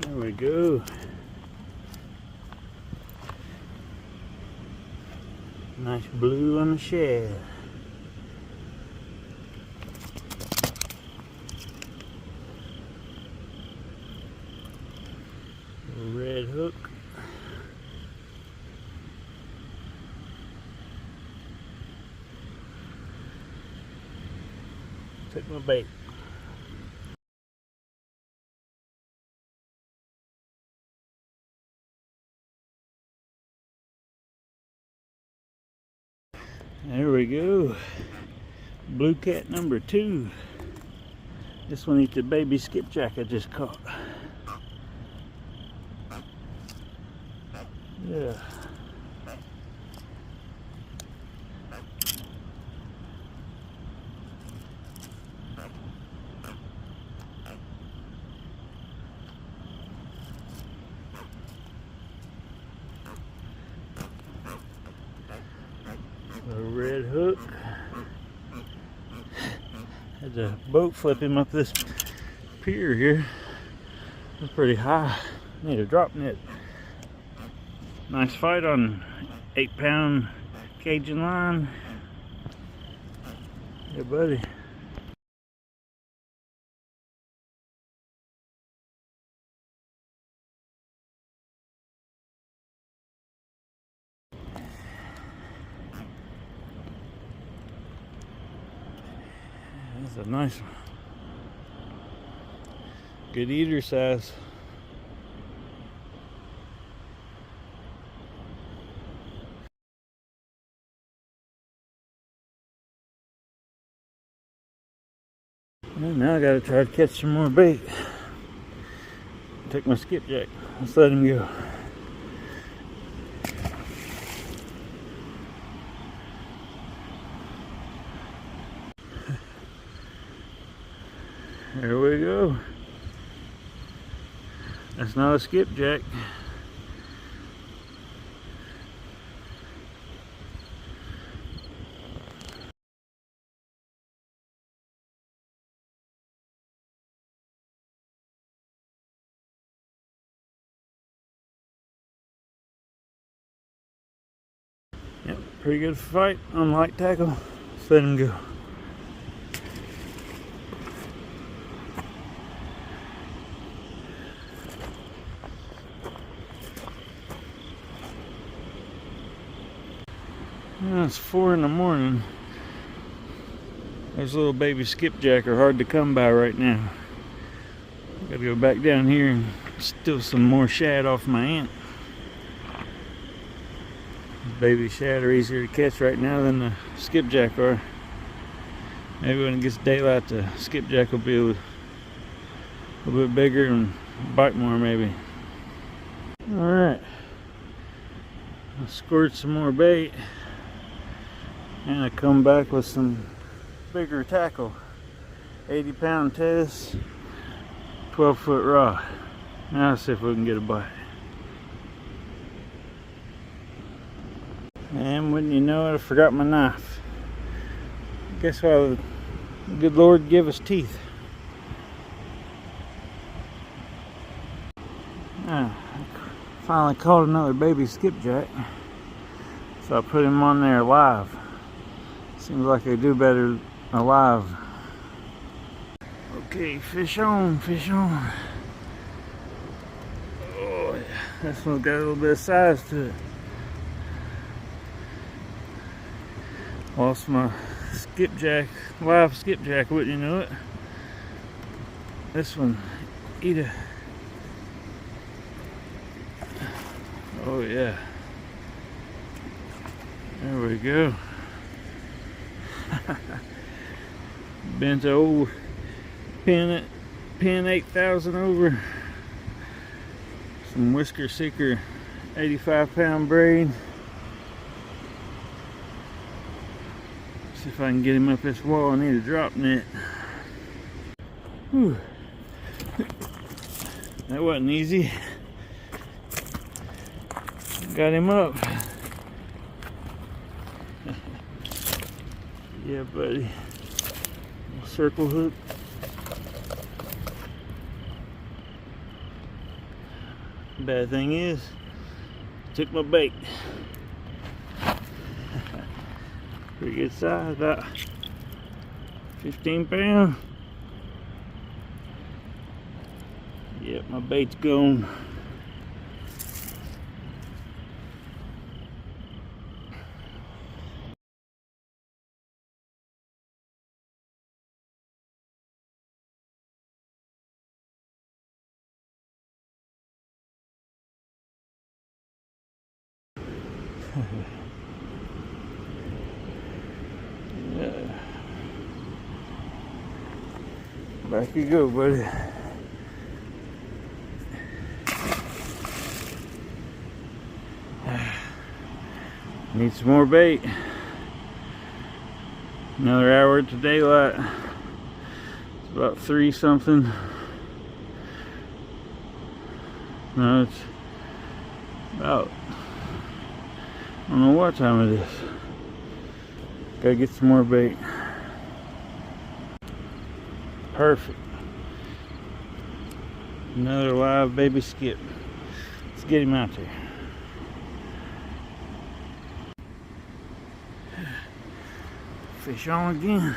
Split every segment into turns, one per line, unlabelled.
There we go. Nice blue on the shad. Red hook. Took my bait. There we go. Blue cat number 2. This one eats the baby skipjack I just caught. Yeah. A red hook. Had a boat flip him up this pier here. It's pretty high. Need a drop net. Nice fight on 8-pound Cajun line. Yeah, buddy. That's a nice one. Good eater size. And now I gotta try to catch some more bait. Take my skipjack. Let's let him go. There we go. That's not a skipjack. Yep, pretty good fight on light tackle. Let's let him go. Well, it's 4 in the morning. Those little baby skipjack are hard to come by right now. Gotta go back down here and steal some more shad off my aunt. Baby shad are easier to catch right now than the skipjack are. Maybe when it gets daylight, the skipjack will be a little bit bigger and bite more maybe. Alright. I scored some more bait. And I come back with some bigger tackle. 80-pound test, 12-foot rod. Now let's see if we can get a bite. And wouldn't you know it, I forgot my knife. Guess why the good Lord give us teeth. I finally caught another baby skipjack. So I put him on there live. Seems like they do better alive. Okay, fish on, fish on. Oh, yeah. This one's got a little bit of size to it. Lost my skipjack, live skipjack, wouldn't you know it? This one, eat a. Oh yeah. There we go. Bent the old pin 8000 over. Some Whisker Seeker 85-pound braid. See if I can get him up this wall. I need a drop net. Whew. That wasn't easy. Got him up. Yeah, buddy. Circle hook. Bad thing is, took my bait. Pretty good size, about 15 pounds. Yep, my bait's gone. Yeah. Back you go, buddy. Need some more bait. Another hour to daylight. It's about 3 something. No, it's about, I don't know what time it is. Gotta get some more bait. Perfect. Another live baby skip. Let's get him out there. Fish on again.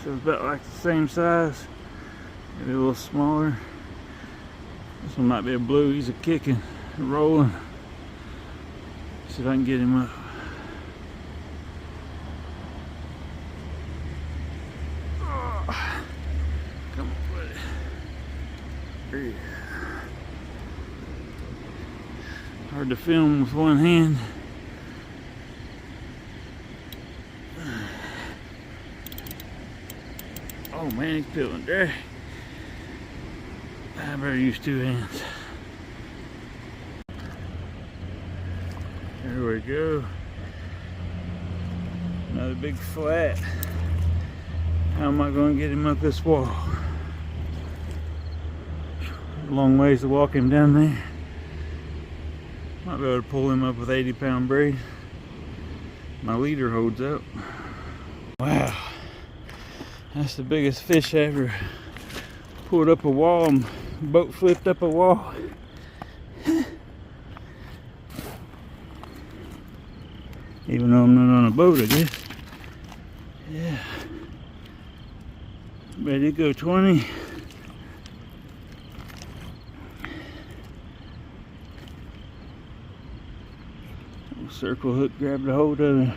So it's about like the same size, maybe a little smaller. This one might be a blue. He's a kicking, rolling. See if I can get him up. Oh, come on, buddy. Hard to film with one hand. Oh man, he's peeling dry. I better use 2 hands. There we go. Another big flat. How am I going to get him up this wall? A long ways to walk him down there. Might be able to pull him up with 80-pound braid. My leader holds up. Wow. That's the biggest fish I ever pulled up a wall and boat flipped up a wall. Even though I'm not on a boat, I guess. Yeah. Ready to go 20. Circle hook grabbed a hold of it.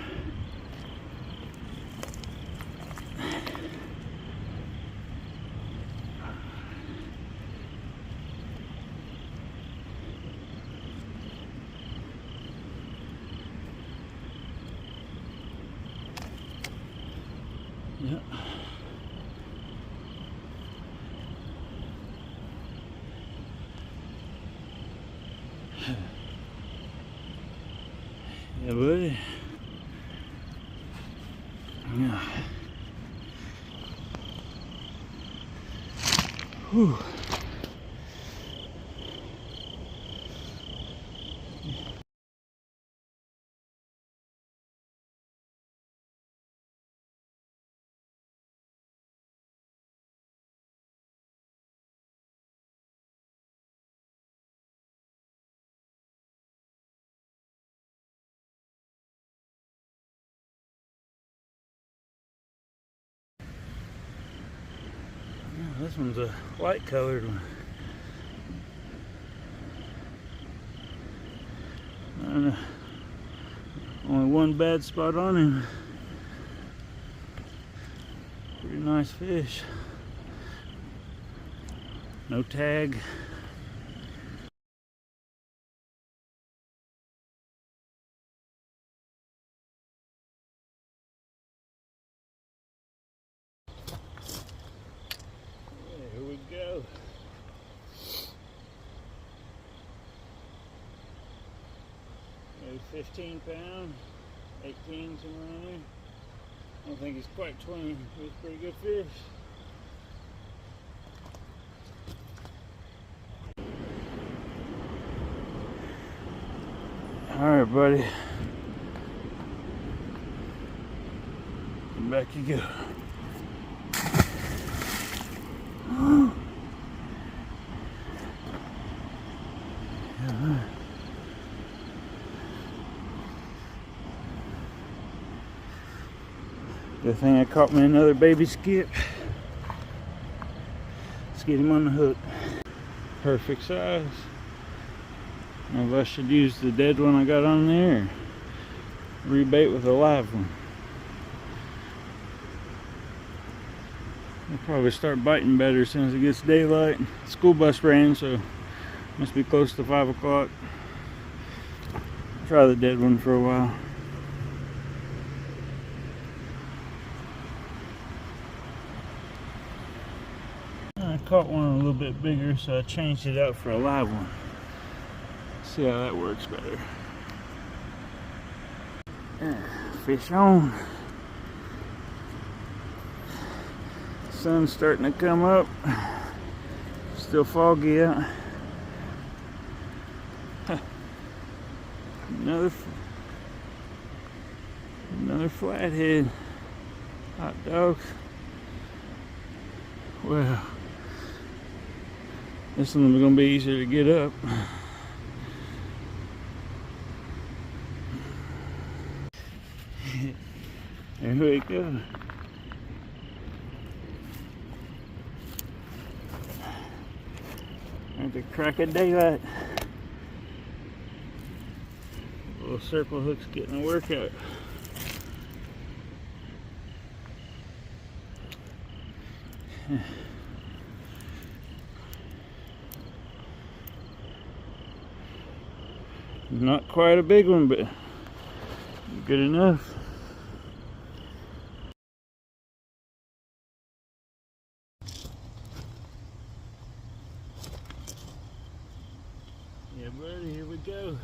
Yep. Yeah, buddy. Yeah. Whew. This one's a light colored one. And, only one bad spot on him. Pretty nice fish. No tag. Here we go. Maybe 15 pounds, 18, somewhere in there. I don't think he's quite 20. He's a pretty good fish. All right, buddy. And back you go. Good thing I caught me another baby skip. Let's get him on the hook. Perfect size. Maybe I should use the dead one I got on there, or rebait with a live one. I'll probably start biting better as soon as it gets daylight. School bus ran, so must be close to 5 o'clock. Try the dead one for a while. I caught one a little bit bigger, so I changed it out for a live one. See how that works better. Fish on. Sun's starting to come up. Still foggy out. Another flathead. Hot dogs. Well, this one's gonna be easier to get up. There we go. At the crack of daylight. Little circle hook's getting a workout. Not quite a big one, but good enough. Yeah, buddy, here we go.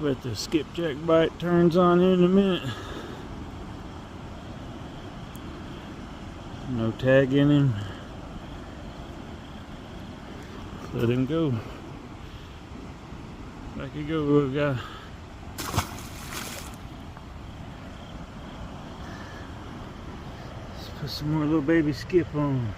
Bet the skipjack bite turns on here in a minute. No tag in him. Let him go. Back you go, little guy. Let's put some more little baby skip on.